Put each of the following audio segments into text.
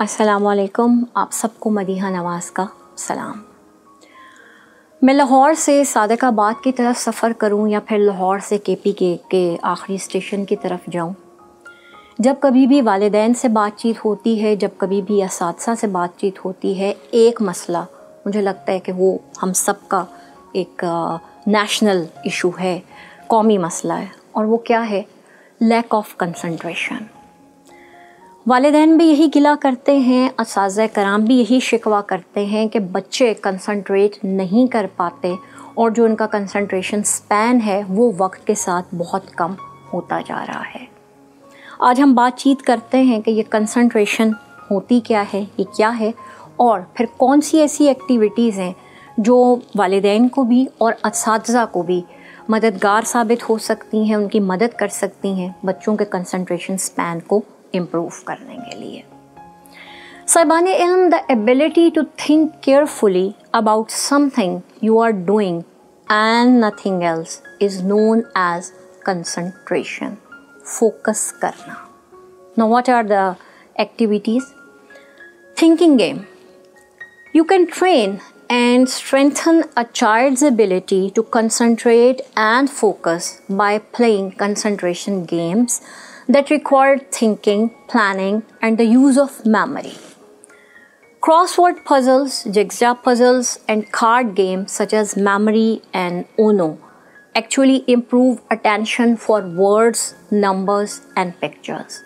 अस्सलामुअलैकुम, आप सबको मदीहा नवाज़ का सलाम। मैं लाहौर से सादिकाबाद की तरफ सफ़र करूं या फिर लाहौर से KPK के आखिरी स्टेशन की तरफ जाऊं, जब कभी भी वालिदैन से बातचीत होती है, जब कभी भी असातिज़ा से बातचीत होती है, एक मसला मुझे लगता है कि वो हम सब का एक नेशनल इशू है, कौमी मसला है, और वो क्या है? Lack of concentration. वालिदैन भी यही गिला करते हैं, असातिज़ा कराम भी यही शिकवा करते हैं कि बच्चे कंसंट्रेट नहीं कर पाते और जो उनका कंसंट्रेशन स्पैन है वो वक्त के साथ बहुत कम होता जा रहा है। आज हम बातचीत करते हैं कि ये कंसंट्रेशन होती क्या है, ये क्या है, और फिर कौन सी ऐसी एक्टिविटीज़ हैं जो वालिदैन को भी और असातिज़ा को भी मददगार साबित हो सकती हैं, उनकी मदद कर सकती हैं बच्चों के कंसंट्रेशन स्पैन को इम्प्रूव करने के लिए। साहिबाने इल्म, the ability to think carefully about something you are doing and nothing else is known as concentration. Focus करना। Now what are the activities? Thinking game. You can train and strengthen a child's ability to concentrate and focus by playing concentration games that require thinking, planning, and the use of memory. Crossword puzzles, jigsaw puzzles, and card games such as Memory and Uno actually improve attention for words, numbers, and pictures.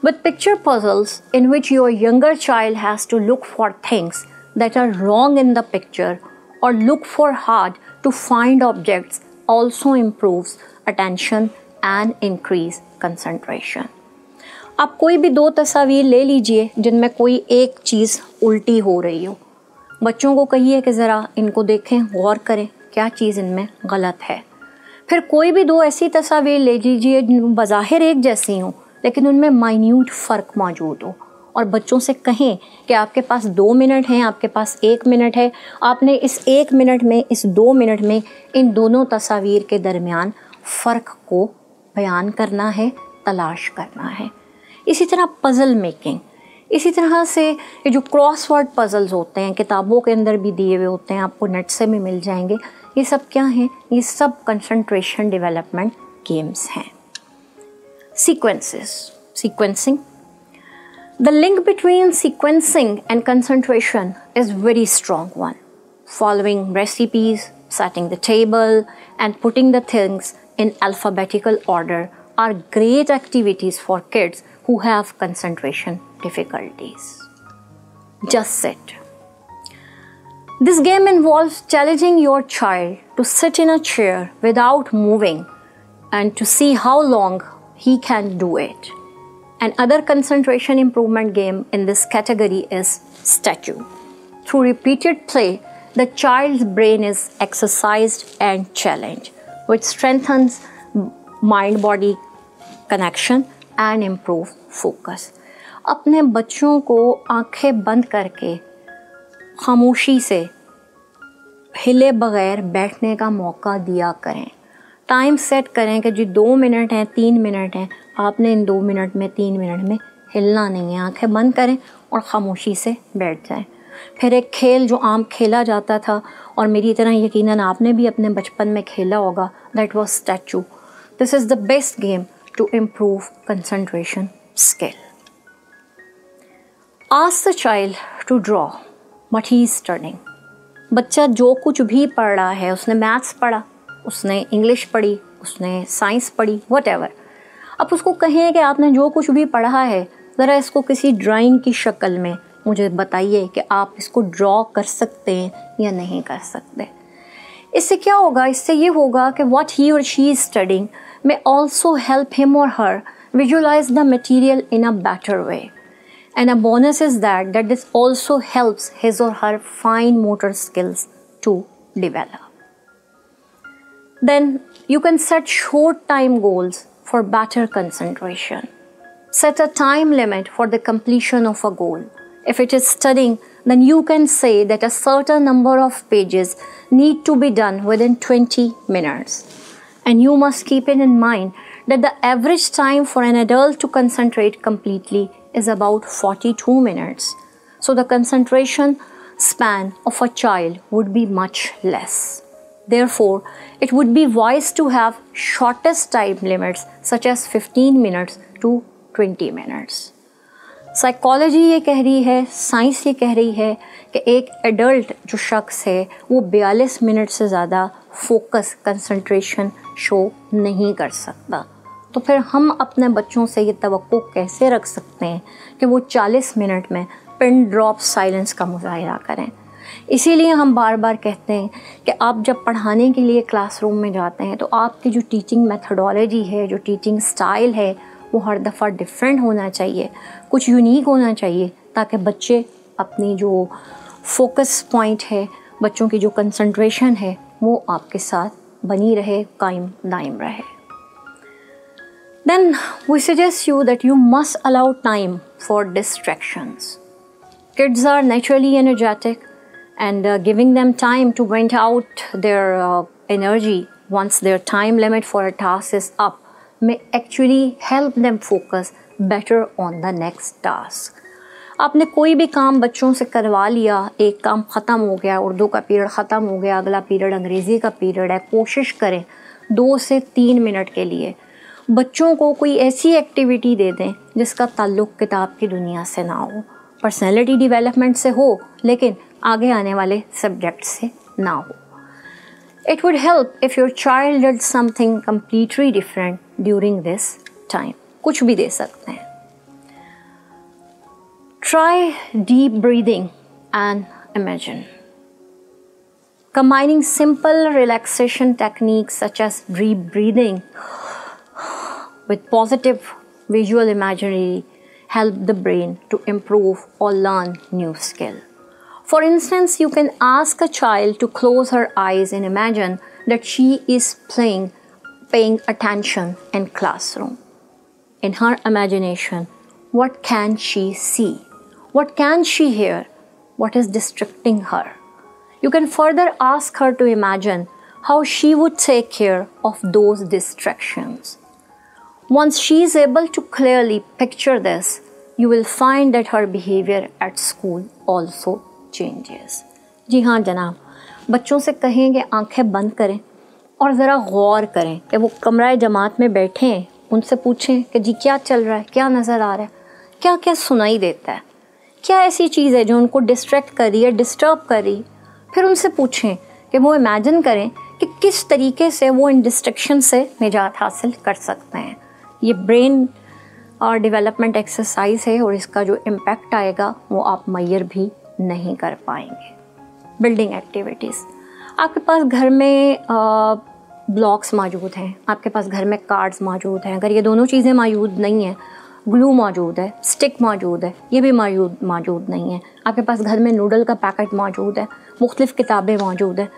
With picture puzzles, in which your younger child has to look for things that are wrong in the picture or look for hard to find objects, also improves attention and increase concentration. आप कोई भी दो तस्वीर ले लीजिए जिनमें कोई एक चीज़ उल्टी हो रही हो, बच्चों को कहिए कि ज़रा इनको देखें, गौर करें क्या चीज़ इनमें गलत है। फिर कोई भी दो ऐसी तस्वीर ले लीजिए बज़ाहिर एक जैसी हों लेकिन उनमें माइन्यूट फ़र्क मौजूद हो, और बच्चों से कहें कि आपके पास 2 मिनट हैं, आपके पास 1 मिनट है, आपने इस 1 मिनट में, इस 2 मिनट में इन दोनों तस्वीर के दरमियान फ़र्क को बयान करना है, तलाश करना है। इसी तरह पज़ल मेकिंग, इसी तरह से ये जो क्रॉसवर्ड पज़ल्स होते हैं किताबों के अंदर भी दिए हुए होते हैं, आपको नेट से भी मिल जाएंगे, ये सब क्या हैं? ये सब कंसंट्रेशन डेवलपमेंट गेम्स हैं। Sequencing. The link between sequencing and concentration is very strong one. Following recipes, setting the table, and putting the things in alphabetical order are great activities for kids who have concentration difficulties. Just sit. This game involves challenging your child to sit in a chair without moving and to see how long he can do it. Another concentration improvement game in this category is statue. Through repeated play, the child's brain is exercised and challenged, which strengthens mind-body connection and improve focus. अपने बच्चों को आंखें बंद करके खामोशी से हिले बगैर बैठने का मौका दिया करें। टाइम सेट करें कि जी 2 मिनट हैं, 3 मिनट हैं, आपने इन 2 मिनट में, 3 मिनट में हिलना नहीं है। आंखें बंद करें और ख़ामोशी से बैठ जाएं। फिर एक खेल जो आम खेला जाता था और मेरी तरह यकीनन आपने भी अपने बचपन में खेला होगा, that was statue. This is the best game to improve concentration skill. Ask the child to draw what he is studying. बच्चा जो कुछ भी पढ़ रहा है, उसने मैथ्स पढ़ा, उसने इंग्लिश पढ़ी, उसने साइंस पढ़ी, व्हाटएवर, अब उसको कहें कि आपने जो कुछ भी पढ़ा है ज़रा इसको किसी ड्राइंग की शक्ल में मुझे बताइए कि आप इसको ड्रॉ कर सकते हैं या नहीं कर सकते। इससे क्या होगा? इससे ये होगा कि व्हाट ही और she is studying may also help him or her visualize the material in a better way. And a bonus is that this also helps his or her fine motor skills to develop. Then you can set short time goals for better concentration. Set a time limit for the completion of a goal. If it is studying, then you can say that a certain number of pages need to be done within 20 minutes. And you must keep it in mind that the average time for an adult to concentrate completely is about 42 minutes. So the concentration span of a child would be much less. Therefore, it would be wise to have shortest time limits such as 15 minutes to 20 minutes. Psychology ये कह रही है, science ये कह रही है कि एक एडल्ट जो शख्स है वो 42 मिनट से ज़्यादा फोकस कंसंट्रेशन शो नहीं कर सकता। तो फिर हम अपने बच्चों से ये तवक्को कैसे रख सकते हैं कि वो 40 मिनट में पिन ड्रॉप साइलेंस का मुजाहिरा करें। इसीलिए हम बार बार कहते हैं कि आप जब पढ़ाने के लिए क्लासरूम में जाते हैं तो आपकी जो टीचिंग मेथडोलॉजी है, जो टीचिंग स्टाइल है, वो हर दफ़ा डिफरेंट होना चाहिए, कुछ यूनिक होना चाहिए, ताकि बच्चे अपनी जो फोकस पॉइंट है, बच्चों की जो कंसंट्रेशन है, वो आपके साथ बनी रहे, कायम दायम रहे। Then we suggest you that you must allow time for distractions. Kids are naturally energetic, and giving them time to vent out their energy once their time limit for a task is up may actually help them focus better on the next task. आपने कोई भी काम बच्चों से करवा लिया, एक काम ख़त्म हो गया, उर्दू का पीरियड ख़त्म हो गया, अगला पीरियड अंग्रेज़ी का पीरियड है, कोशिश करें 2 से 3 मिनट के लिए बच्चों को कोई ऐसी एक्टिविटी दे दें जिसका ताल्लुक़ किताब की दुनिया से ना हो, पर्सनैलिटी डेवलपमेंट से हो, लेकिन आगे आने वाले सब्जेक्ट से ना हो। It would help if your child did something completely different during this time. कुछ भी दे सकते हैं। Try deep breathing and imagine. Combining simple relaxation techniques such as deep breathing with positive visual imagery help the brain to improve or learn new skill. For instance, you can ask a child to close her eyes and imagine that she is paying attention in classroom. In her imagination, what can she see? What can she hear? What is distracting her? You can further ask her to imagine how she would take care of those distractions. Once she is able to clearly picture this, you will find that her behavior at school also changes. जी हाँ जनाब, बच्चों से कहें कि आंखें बंद करें और ज़रा गौर करें कि वो कमरा जमात में बैठे हैं, उनसे पूछें कि जी क्या चल रहा है, क्या नज़र आ रहा है, क्या क्या सुनाई देता है, क्या ऐसी चीज़ है जो उनको डिस्ट्रैक्ट कर रही है, डिस्टर्ब कर रही। फिर उनसे पूछें कि वो इमेजिन करें कि किस तरीके से वो इन डिस्ट्रैक्शन से निजात हासिल कर सकते हैं। ये ब्रेन और डेवलपमेंट एक्सरसाइज है और इसका जो इम्पैक्ट आएगा वो आप मैयर भी नहीं कर पाएंगे। बिल्डिंग एक्टिविटीज़, आपके पास घर में ब्लॉक्स मौजूद हैं, आपके पास घर में कार्ड्स मौजूद हैं। अगर ये दोनों चीज़ें मौजूद नहीं हैं, ग्लू मौजूद है, स्टिक मौजूद है, ये भी मौजूद नहीं है। आपके पास घर में नूडल का पैकेट मौजूद है, मुख्तलिफ़ किताबें मौजूद हैं।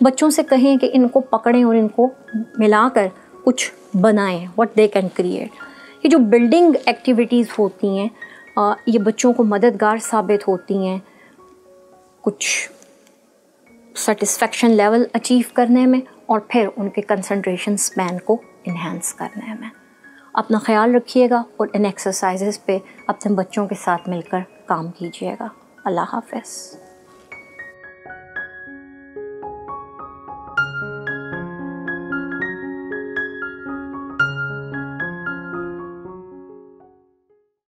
बच्चों से कहें कि इनको पकड़ें और इनको मिलाकर कुछ बनाएं, व्हाट दे कैन क्रिएट। ये जो बिल्डिंग एक्टिविटीज़ होती हैं ये बच्चों को मददगार साबित होती हैं कुछ सेटिस्फेक्शन लेवल अचीव करने में और फिर उनके कंसंट्रेशन स्पैन को इन्हेंस करने में। अपना ख्याल रखिएगा और इन एक्सरसाइजेस पे अपने बच्चों के साथ मिलकर काम कीजिएगा। अल्लाह हाफ़िज़।